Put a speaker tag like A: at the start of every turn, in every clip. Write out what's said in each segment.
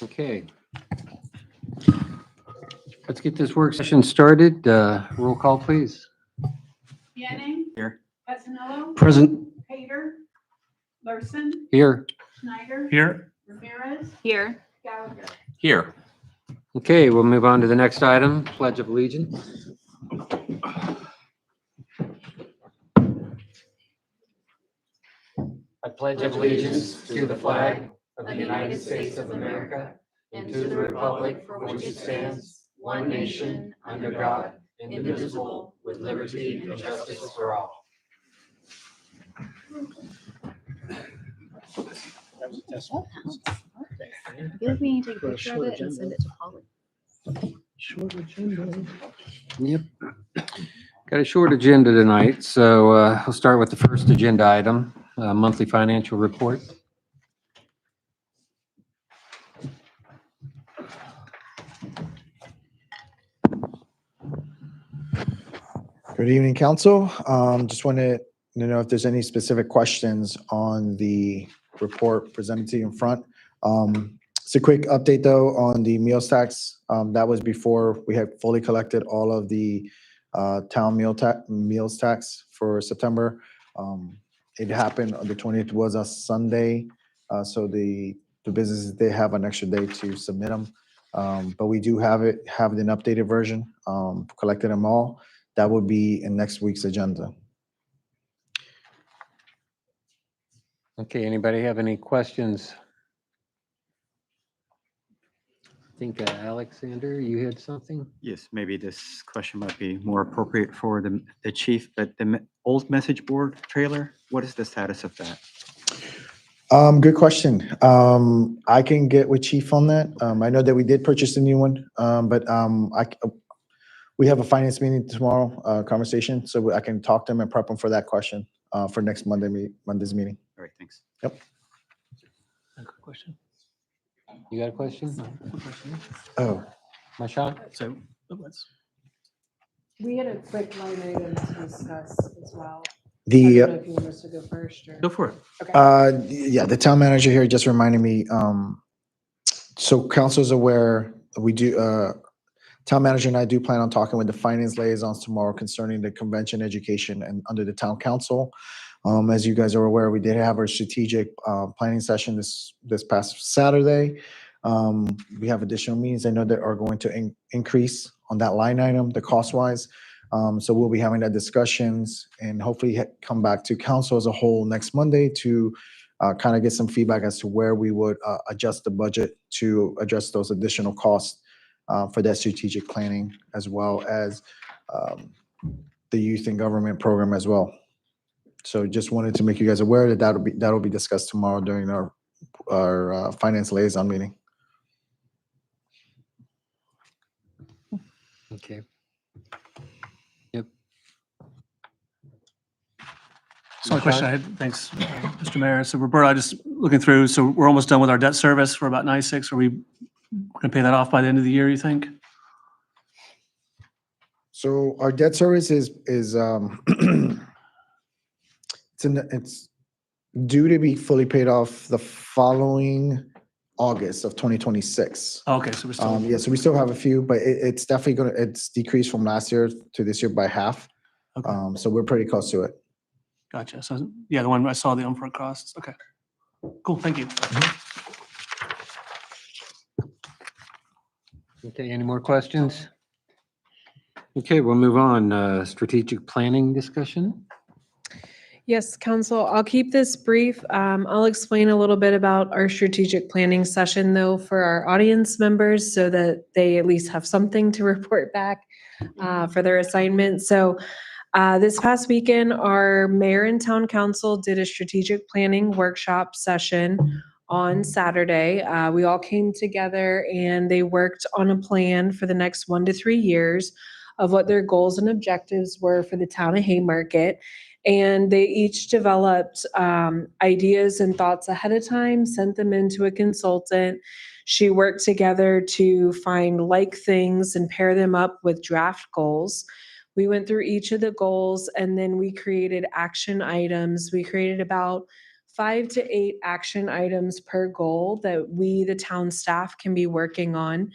A: Okay. Let's get this work session started. Roll call, please.
B: Yanning.
C: Here.
B: Casanello.
C: Present.
B: Pater. Larson.
A: Here.
B: Schneider.
C: Here.
B: Ramirez.
D: Here.
B: Gallagher.
C: Here.
A: Okay, we'll move on to the next item, Pledge of Allegiance. I pledge allegiance to the flag of the United States of America and to the republic for which it stands, one nation, under God, indivisible, with liberty and justice for all.
D: I feel like we need to take a picture of it and send it to Polly.
A: Yep. Got a short agenda tonight, so we'll start with the first agenda item, monthly financial report.
E: Good evening, council. Just wanted to know if there's any specific questions on the report presented to you in front. It's a quick update though on the meals tax. That was before we had fully collected all of the town meals tax for September. It happened on the 20th was a Sunday, so the businesses, they have an extra day to submit them. But we do have an updated version, collected them all. That will be in next week's agenda.
A: Okay, anybody have any questions? I think Alexander, you had something?
C: Yes, maybe this question might be more appropriate for the chief, but the old message board trailer, what is the status of that?
E: Good question. I can get with chief on that. I know that we did purchase a new one, but we have a finance meeting tomorrow, conversation, so I can talk to them and prep them for that question for next Monday's meeting.
C: All right, thanks.
F: Question.
A: You got a question?
E: Oh,
A: Mashawn?
F: So let's.
G: We had a quick line item to discuss as well. I
E: the
G: don't know if you want us to go first or.
F: Go for it.
G: Okay.
E: yeah, the town manager here just reminded me. So council's aware we do. Town manager and I do plan on talking with the finance liaisons tomorrow concerning the convention education and under the town council. As you guys are aware, we did have our strategic planning session this past Saturday. We have additional meetings I know that are going to increase on that line item, the cost wise. So we'll be having that discussions and hopefully come back to council as a whole next Monday to kind of get some feedback as to where we would adjust the budget to address those additional costs for that strategic planning, as well as the youth and government program as well. So just wanted to make you guys aware that that'll be discussed tomorrow during our finance liaison meeting.
A: Okay. Yep.
F: So my question I had, thanks, Mr. Mayor. So Roberta, I just looking through, so we're almost done with our debt service. We're about 96. Are we going to pay that off by the end of the year, you think?
E: So our debt service is it's due to be fully paid off the following August of 2026.
F: Okay, so we're still,
E: Yeah, so we still have a few, but it's definitely it's decreased from last year to this year by half.
F: okay,
E: So we're pretty close to it.
F: gotcha. So yeah, the one I saw the upfront costs. Okay, cool, thank you.
A: Okay, any more questions? Okay, we'll move on. Strategic planning discussion.
G: Yes, council, I'll keep this brief. I'll explain a little bit about our strategic planning session though for our audience members so that they at least have something to report back for their assignment. So this past weekend, our mayor and town council did a strategic planning workshop session on Saturday. We all came together and they worked on a plan for the next 1 to 3 years of what their goals and objectives were for the town of Haymarket. And they each developed ideas and thoughts ahead of time, sent them into a consultant. She worked together to find like things and pair them up with draft goals. We went through each of the goals and then we created action items. We created about 5 to 8 action items per goal that we, the town staff, can be working on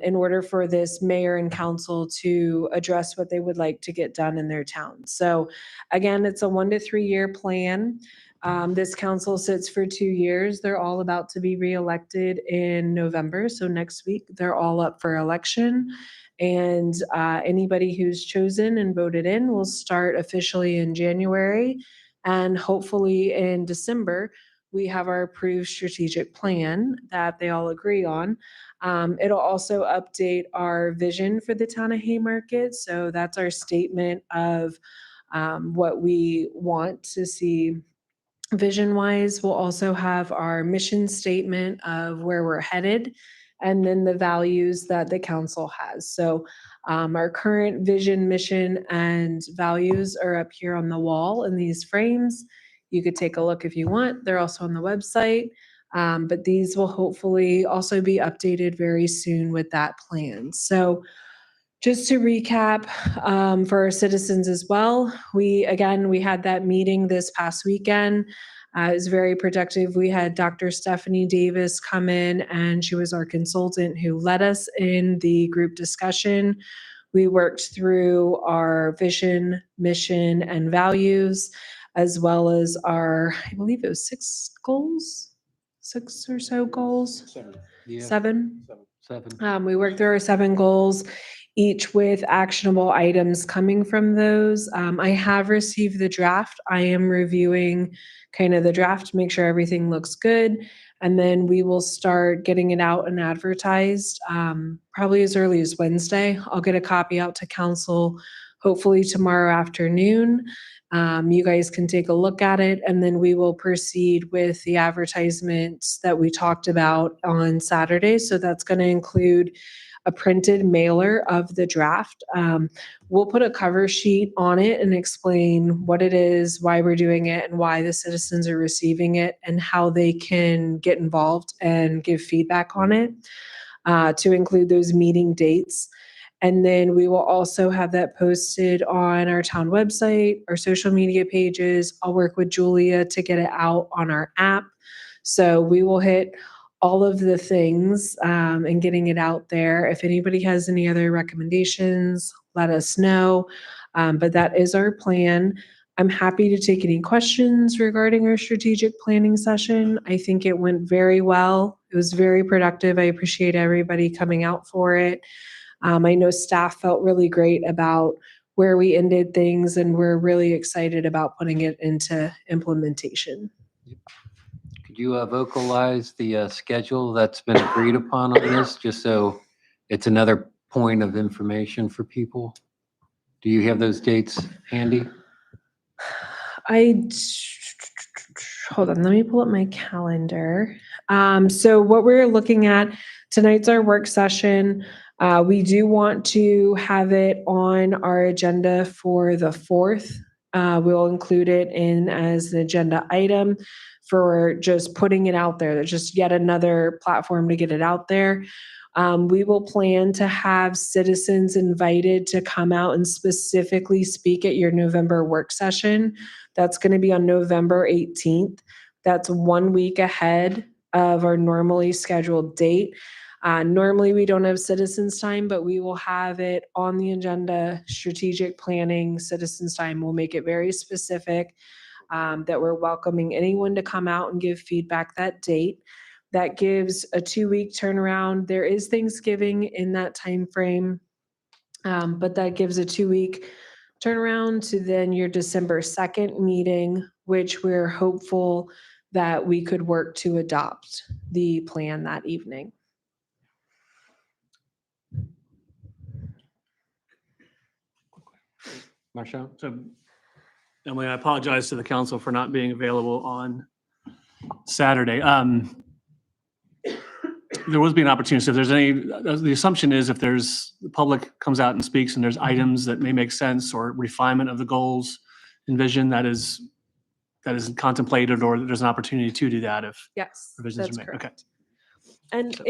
G: in order for this mayor and council to address what they would like to get done in their town. So again, it's a 1 to 3 year plan. This council sits for 2 years. They're all about to be reelected in November. So next week, they're all up for election. And anybody who's chosen and voted in will start officially in January. And hopefully in December, we have our approved strategic plan that they all agree on. It'll also update our vision for the town of Haymarket. So that's our statement of what we want to see vision-wise. We'll also have our mission statement of where we're headed, and then the values that the council has. So our current vision, mission, and values are up here on the wall in these frames. You could take a look if you want. They're also on the website. But these will hopefully also be updated very soon with that plan. So just to recap, for our citizens as well, we had that meeting this past weekend. It was very productive. We had Dr. Stephanie Davis come in, and she was our consultant who led us in the group discussion. We worked through our vision, mission, and values, as well as our, I believe it was 6 goals, 6 or so goals.
A: Yeah,
G: 7.
A: 7.
G: We worked through our 7 goals, each with actionable items coming from those. I have received the draft. I am reviewing kind of the draft, make sure everything looks good. And then we will start getting it out and advertised probably as early as Wednesday. I'll get a copy out to council hopefully tomorrow afternoon. You guys can take a look at it, and then we will proceed with the advertisements that we talked about on Saturday. So that's going to include a printed mailer of the draft. We'll put a cover sheet on it and explain what it is, why we're doing it, and why the citizens are receiving it, and how they can get involved and give feedback on it, to include those meeting dates. And then we will also have that posted on our town website, our social media pages. I'll work with Julia to get it out on our app. So we will hit all of the things and getting it out there. If anybody has any other recommendations, let us know. But that is our plan. I'm happy to take any questions regarding our strategic planning session. I think it went very well. It was very productive. I appreciate everybody coming out for it. I know staff felt really great about where we ended things, and we're really excited about putting it into implementation.
A: Could you vocalize the schedule that's been agreed upon on this, just so it's another point of information for people? Do you have those dates handy?
G: Hold on, let me pull up my calendar. So what we're looking at, tonight's our work session. We do want to have it on our agenda for the 4th. We'll include it in as an agenda item for just putting it out there. There's just yet another platform to get it out there. We will plan to have citizens invited to come out and specifically speak at your November work session. That's going to be on November 18th. That's 1 week ahead of our normally scheduled date. Normally we don't have citizens time, but we will have it on the agenda, strategic planning, citizens time. We'll make it very specific that we're welcoming anyone to come out and give feedback that date. That gives a 2-week turnaround. There is Thanksgiving in that time frame, but that gives a 2-week turnaround to then your December 2nd meeting, which we're hopeful that we could work to adopt the plan that evening.
A: Marshall?
F: So, Emily, I apologize to the council for not being available on Saturday. There will be an opportunity. So if there's any, the assumption is if there's, the public comes out and speaks and there's items that may make sense or refinement of the goals and vision that is contemplated, or there's an opportunity to do that if
G: Yes,
F: revisions
G: that's
F: are made. Okay.
G: correct. And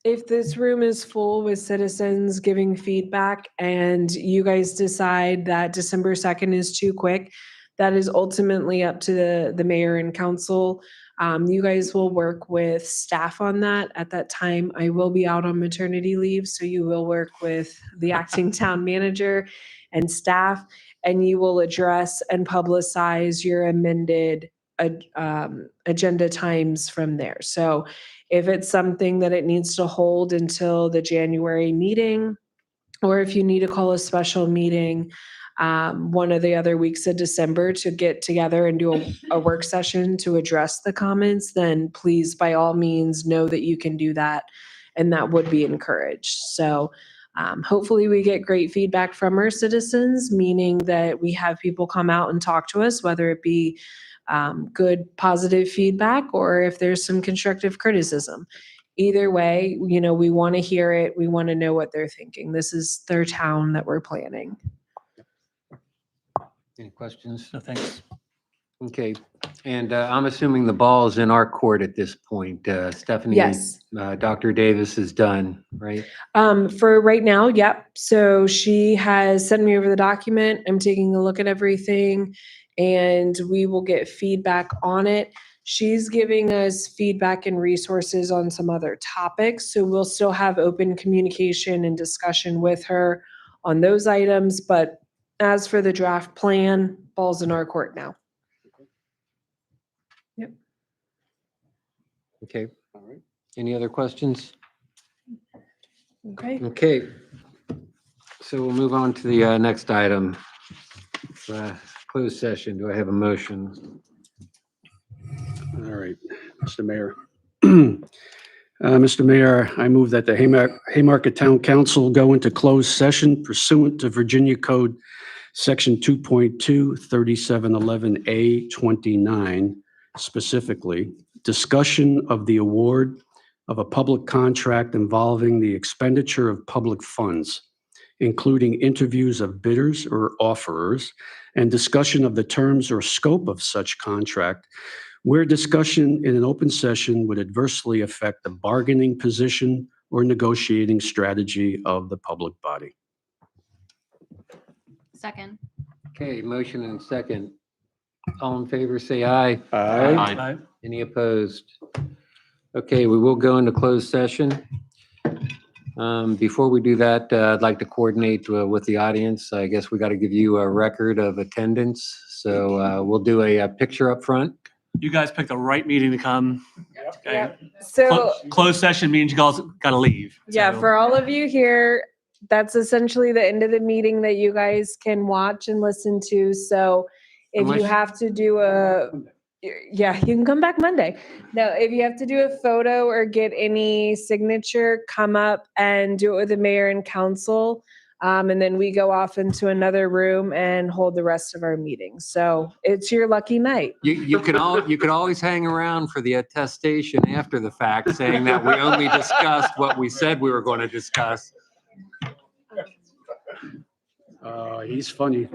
G: if this room is full with citizens giving feedback and you guys decide that December 2nd is too quick, that is ultimately up to the mayor and council. You guys will work with staff on that. At that time, I will be out on maternity leave, so you will work with the acting town manager and staff, and you will address and publicize your amended agenda times from there. So if it's something that it needs to hold until the January meeting, or if you need to call a special meeting one of the other weeks of December to get together and do a work session to address the comments, then please, by all means, know that you can do that, and that would be encouraged. So hopefully we get great feedback from our citizens, meaning that we have people come out and talk to us, whether it be good, positive feedback, or if there's some constructive criticism. Either way, we want to hear it. We want to know what they're thinking. This is their town that we're planning.
A: Any questions?
F: No, thanks.
A: Okay, and I'm assuming the ball is in our court at this point. Stephanie?
G: Yes.
A: Dr. Davis is done, right?
G: For right now, yep. So she has sent me over the document. I'm taking a look at everything, and we will get feedback on it. She's giving us feedback and resources on some other topics, so we'll still have open communication and discussion with her on those items. But as for the draft plan, ball's in our court now.
A: Okay. All right. Any other questions?
G: Okay.
A: Okay. So we'll move on to the next item. Closed session. Do I have a motion?
H: All right, Mr. Mayor. Mr. Mayor, I move that the Haymarket Town Council go into closed session pursuant to Virginia Code Section 2.2, 3711A 29, specifically, discussion of the award of a public contract involving the expenditure of public funds, including interviews of bidders or offerers, and discussion of the terms or scope of such contract, where discussion in an open session would adversely affect the bargaining position or negotiating strategy of the public body.
D: Second.
A: Okay, motion and second. All in favor, say aye.
F: Aye.
A: Any opposed? Okay, we will go into closed session. Before we do that, I'd like to coordinate with the audience. I guess we got to give you a record of attendance. So we'll do a picture up front.
F: You guys picked the right meeting to come. Okay.
G: Yep. So
F: Closed session means you guys got to leave.
G: yeah,
F: So-
G: for all of you here, that's essentially the end of the meeting that you guys can watch and listen to. So if you
A: Unless-
G: have to do yeah, you can come back Monday. No, if you have to do a photo or get any signature, come up and do it with the mayor and council. And then we go off into another room and hold the rest of our meeting. So it's your lucky night.
A: You could always hang around for the attestation after the fact, saying that we only discussed what we said we were going to discuss.
H: He's funny.